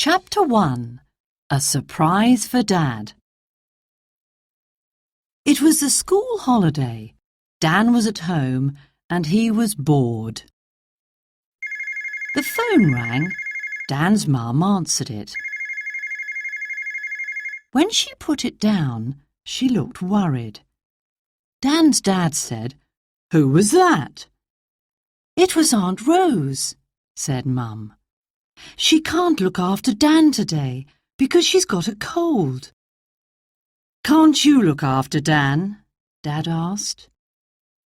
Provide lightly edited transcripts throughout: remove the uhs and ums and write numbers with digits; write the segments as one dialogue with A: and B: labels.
A: Chapter 1. A Surprise for Dad. It was the school holiday. Dan was at home and he was bored. The phone rang. Dan's mum answered it. When she put it down, she looked worried. Dan's dad said, "Who was that?" "It was Aunt Rose," said Mum. "She can't look after Dan today because she's got a cold." "Can't you look after Dan?" Dad asked.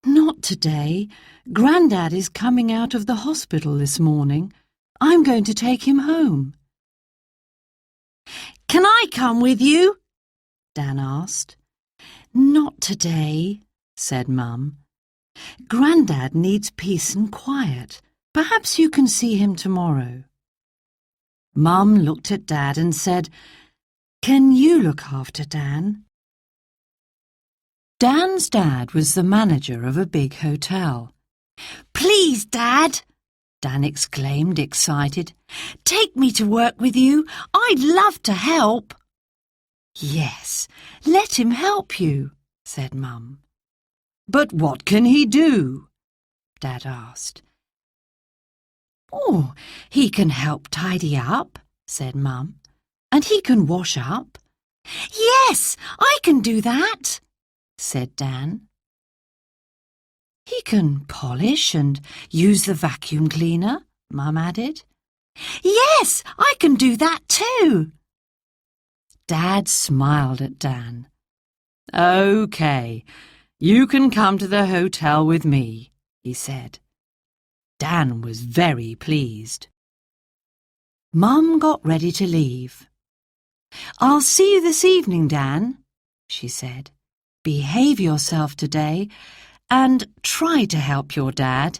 A: "Not today. Grandad is coming out of the hospital this morning. I'm going to take him home." "Can I come with you?" Dan asked. "Not today," said Mum. "Grandad needs peace and quiet. Perhaps you can see him tomorrow." Mum looked at Dad and said, "Can you look after Dan?" Dan's dad was the manager of a big hotel. "Please, Dad," Dan exclaimed, excited. "Take me to work with you. I'd love to help." "Yes, let him help you," said Mum. "But what can he do?" Dad asked. "Oh, he can help tidy up," said Mum. "And he can wash up." "Yes, I can do that," said Dan. "He can polish and use the vacuum cleaner," Mum added. "Yes, I can do that too." Dad smiled at Dan. "OK, you can come to the hotel with me," he said. Dan was very pleased. Mum got ready to leave. "I'll see you this evening, Dan," she said. "Behave yourself today and try to help your dad."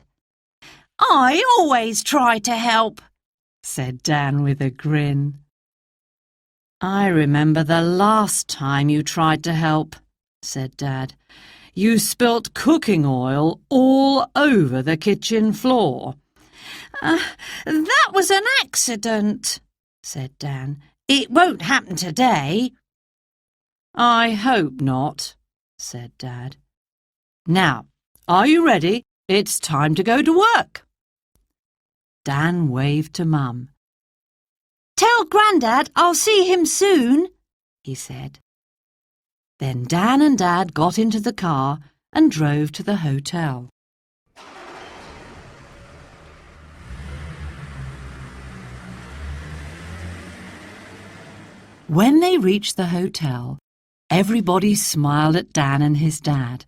A: "I always try to help," said Dan with a grin. "I remember the last time you tried to help," said Dad. "You spilt cooking oil all over the kitchen floor." That was an accident," said Dan. "It won't happen today." "I hope not," said Dad. "Now, are you ready? It's time to go to work." Dan waved to Mum. "Tell Grandad I'll see him soon," he said. Then Dan and Dad got into the car and drove to the hotel. When they reached the hotel, everybody smiled at Dan and his dad.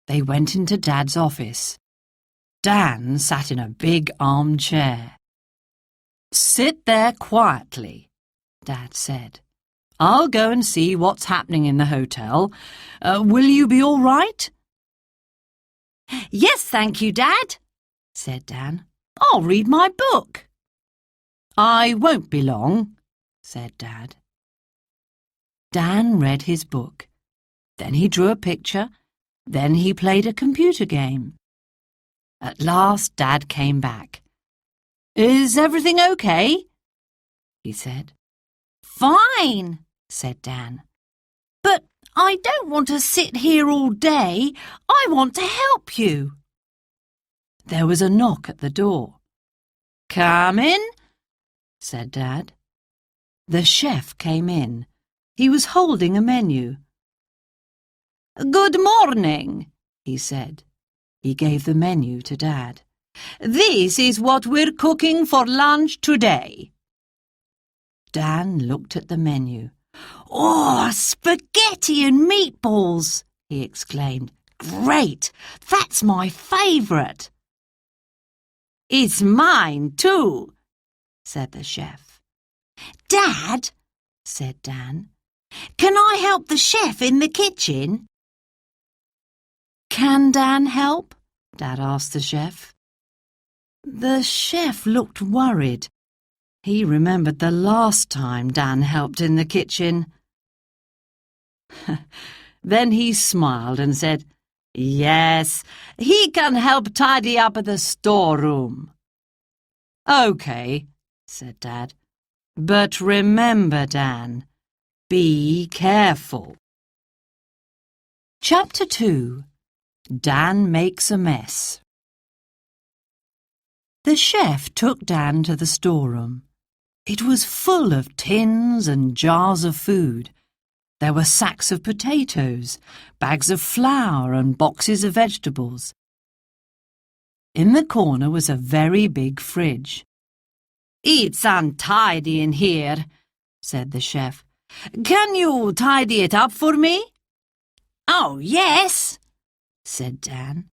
A: They went into Dad's office. Dan sat in a big armchair. "Sit there quietly," Dad said. "I'll go and see what's happening in the hotel. Will you be all right?" "Yes, thank you, Dad," said Dan. "I'll read my book." "I won't be long," said Dad. Dan read his book. Then he drew a picture. Then he played a computer game. At last Dad came back. "Is everything okay?" he said. "Fine," said Dan. "But I don't want to sit here all day. I want to help you." There was a knock at the door. "Come in," said Dad. The chef came in. He was holding a menu. "Good morning," he said. He gave the menu to Dad. "This is what we're cooking for lunch today." Dan looked at the menu. "Oh, spaghetti and meatballs!" he exclaimed. "Great! That's my favourite." "It's mine too," said the chef. "Dad," said Dan, "can I help the chef in the kitchen?" "Can Dan help?" Dad asked the chef. The chef looked worried. He remembered the last time Dan helped in the kitchen. Then he smiled and said, "Yes, he can help tidy up the storeroom." "OK," said Dad. But remember, Dan, be careful. Chapter 2. Dan makes a mess. The chef took Dan to the storeroom. It was full of tins and jars of food. There were sacks of potatoes, bags of flour and boxes of vegetables. In the corner was a very big fridge. "It's untidy in here," said the chef. "Can you tidy it up for me?" "Oh, yes," said Dan.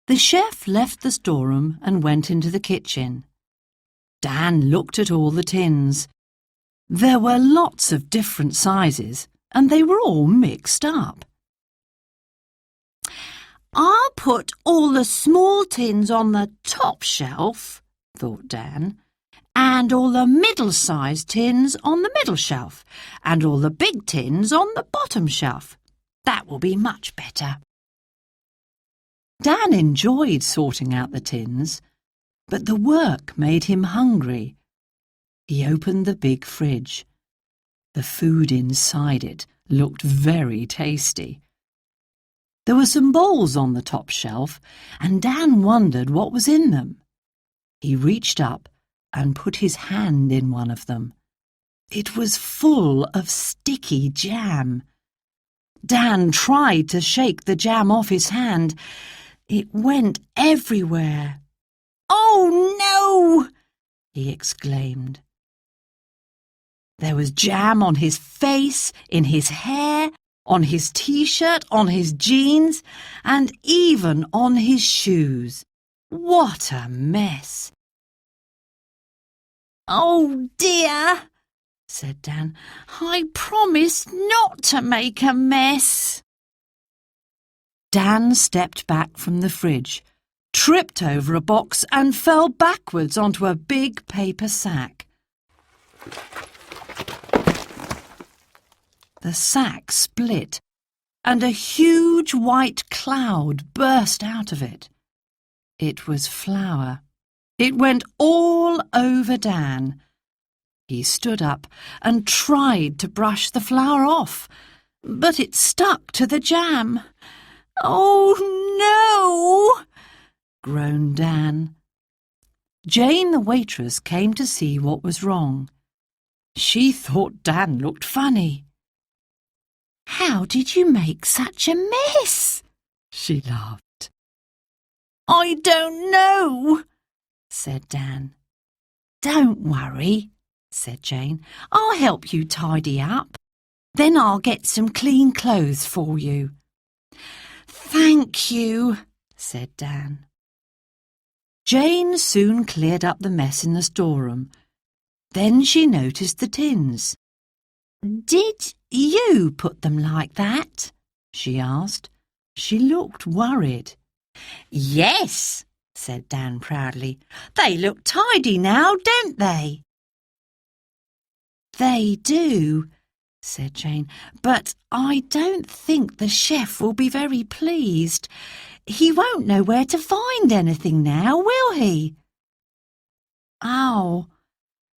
A: The chef left the storeroom and went into the kitchen. Dan looked at all the tins. There were lots of different sizes, and they were all mixed up. "I'll put all the small tins on the top shelf," thought Dan, "and all the middle-sized tins on the middle shelf, and all the big tins on the bottom shelf. That will be much better." Dan enjoyed sorting out the tins, but the work made him hungry. He opened the big fridge. The food inside it looked very tasty. There were some bowls on the top shelf, and Dan wondered what was in them. He reached up and put his hand in one of them. It was full of sticky jam. Dan tried to shake the jam off his hand. It went everywhere. "Oh, no!" he exclaimed. There was jam on his face, in his hair, on his t-shirt, on his jeans, and even on his shoes. What a mess! "Oh, dear," said Dan. "I promised not to make a mess." Dan stepped back from the fridge, tripped over a box and fell backwards onto a big paper sack. The sack split, and a huge white cloud burst out of it. It was flour. It went all over Dan. He stood up and tried to brush the flour off, but it stuck to the jam. "Oh, no!" groaned Dan. Jane, the waitress, came to see what was wrong. She thought Dan looked funny. "How did you make such a mess?" she laughed. "I don't know," said Dan. "Don't worry," said Jane. "I'll help you tidy up. Then I'll get some clean clothes for you." "Thank you," said Dan. Jane soon cleared up the mess in the storeroom. Then she noticed the tins. "Did you put them like that?" she asked. She looked worried. "Yes," said Dan proudly. "They look tidy now, don't they?" "They do," said Jane, "but I don't think the chef will be very pleased. He won't know where to find anything now, will he?" "Oh,"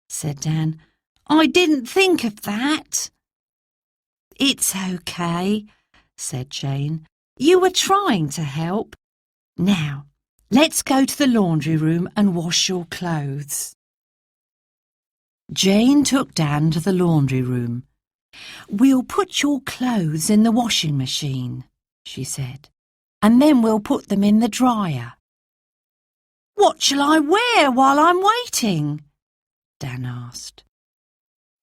A: said Dan, "I didn't think of that." "It's okay," said Jane. "You were trying to help. Now, let's go to the laundry room and wash your clothes." Jane took Dan to the laundry room. "We'll put your clothes in the washing machine," she said, "and then we'll put them in the dryer." "What shall I wear while I'm waiting?" Dan asked.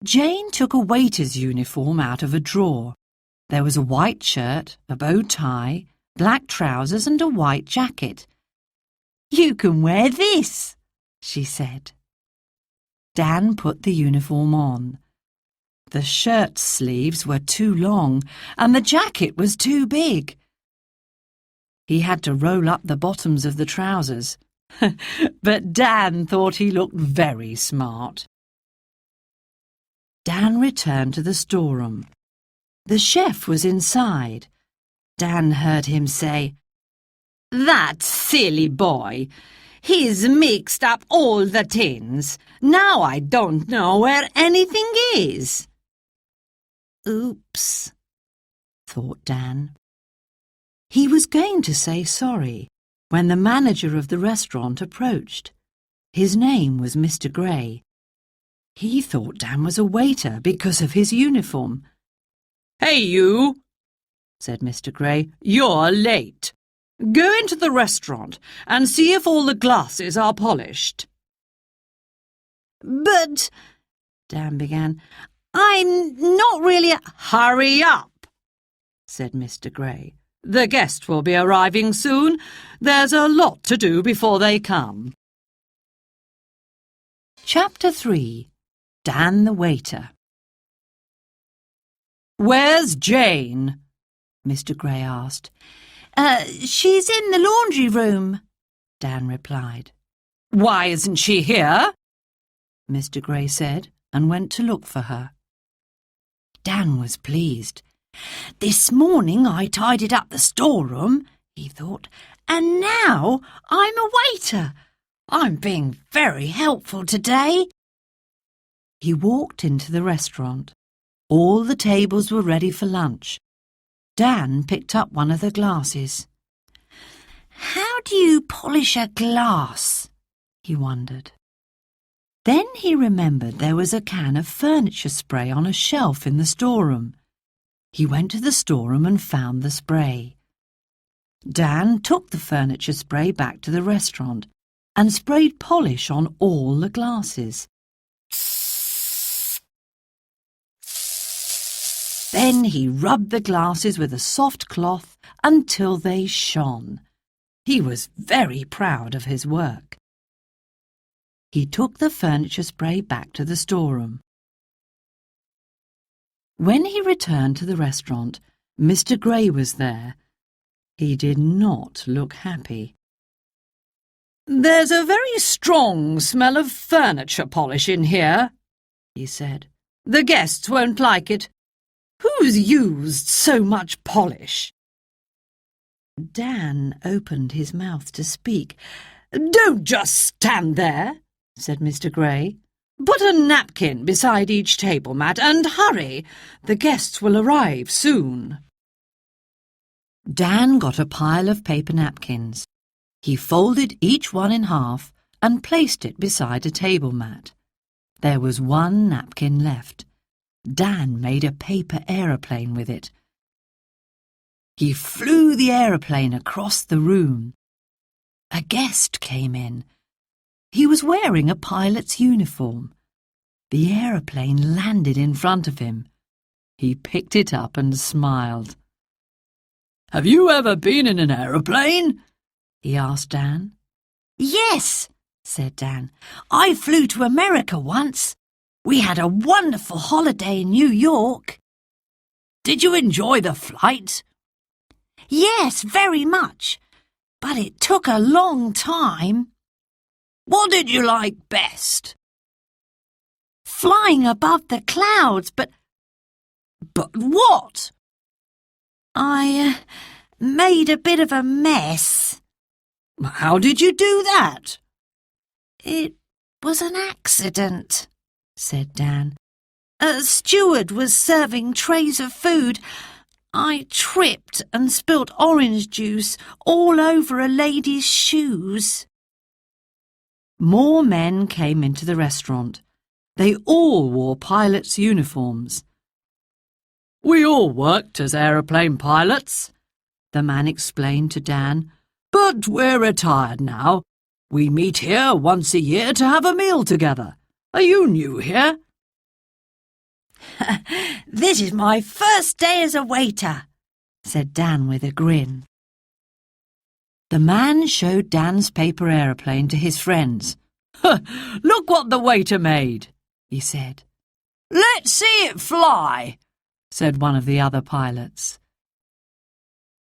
A: Jane took a waiter's uniform out of a drawer. There was a white shirt, a bow tie, black trousers and a white jacket. "You can wear this," she said. Dan put the uniform on. The shirt's sleeves were too long and the jacket was too big. He had to roll up the bottoms of the trousers, but Dan thought he looked very smart. Dan returned to the storeroom. The chef was inside. Dan heard him say, "That silly boy! He's mixed up all the tins. Now I don't know where anything is. Oops, thought Dan. He was going to say sorry when the manager of the restaurant approached. His name was Mr. Gray. He thought Dan was a waiter because of his uniform. "Hey, you," said Mr. Gray, "you're late. Go into the restaurant and see if all the glasses are polished." "But," Dan began, "I'm not really—" "Hurry up," said Mr. Gray. "The guests will be arriving soon. There's a lot to do before they come." Chapter 3. Dan the Waiter. "Where's Jane?" Mr. Gray asked. She's in the laundry room," Dan replied. "Why isn't she here?" Mr. Gray said, and went to look for her. Dan was pleased. "This morning I tidied up the storeroom," he thought, "and now I'm a waiter. I'm being very helpful today." He walked into the restaurant. All the tables were ready for lunch. Dan picked up one of the glasses. "How do you polish a glass?" he wondered. Then he remembered there was a can of furniture spray on a shelf in the storeroom. He went to the storeroom and found the spray. Dan took the furniture spray back to the restaurant and sprayed polish on all the glasses. Then he rubbed the glasses with a soft cloth until they shone. He was very proud of his work. He took the furniture spray back to the storeroom. When he returned to the restaurant, Mr. Gray was there. He did not look happy. "There's a very strong smell of furniture polish in here," he said. "The guests won't like it. Who's used so much polish?" Dan opened his mouth to speak. "Don't just stand there," said Mr. Gray. "Put a napkin beside each table mat and hurry. The guests will arrive soon." Dan got a pile of paper napkins. He folded each one in half and placed it beside a table mat. There was one napkin left. Dan made a paper aeroplane with it. He flew the aeroplane across the room. A guest came in. He was wearing a pilot's uniform. The aeroplane landed in front of him. He picked it up and smiled. "Have you ever been in an aeroplane?" he asked Dan. "Yes," said Dan. "I flew to America once. We had a wonderful holiday in New York." "Did you enjoy the flight?" "Yes, very much. But it took a long time." "What did you like best?" "Flying above the clouds, but—" "But what?" "I made a bit of a mess." "How did you do that?" "It was an accident," said Dan. "A steward was serving trays of food. I tripped and spilt orange juice all over a lady's shoes." More men came into the restaurant. They all wore pilots' uniforms. "We all worked as aeroplane pilots," the man explained to Dan, "but we're retired now. We meet here once a year to have a meal together. Are you new here?" "This is my first day as a waiter," said Dan with a grin. The man showed Dan's paper aeroplane to his friends. "Look what the waiter made," he said. "Let's see it fly," said one of the other pilots.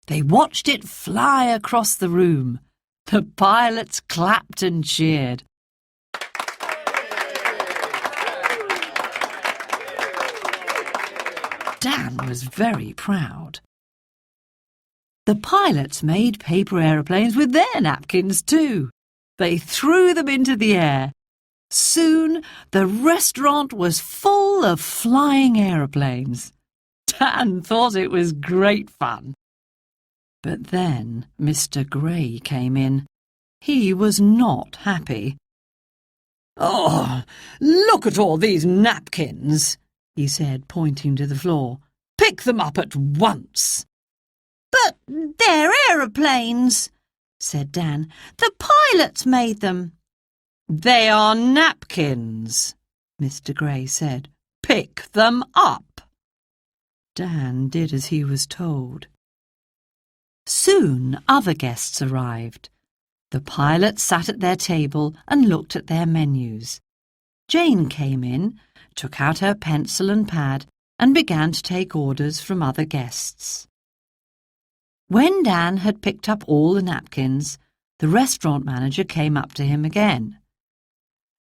A: They watched it fly across the room. The pilots clapped and cheered. Dan was very proud. The pilots made paper aeroplanes with their napkins too. They threw them into the air. Soon the restaurant was full of flying aeroplanes. Dan thought it was great fun. But then Mr. Gray came in. He was not happy. "Oh, look at all these napkins," he said, pointing to the floor. "Pick them up at once."
B: "But they're aeroplanes," said Dan. "The pilots made them."
A: "They are napkins," Mr. Gray said. "Pick them up." Dan did as he was told. Soon other guests arrived. The pilots sat at their table and looked at their menus. Jane came in, took out her pencil and pad, and began to take orders from other guests. When Dan had picked up all the napkins, the restaurant manager came up to him again.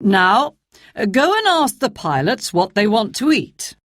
A: "Now, go and ask the pilots what they want to eat,"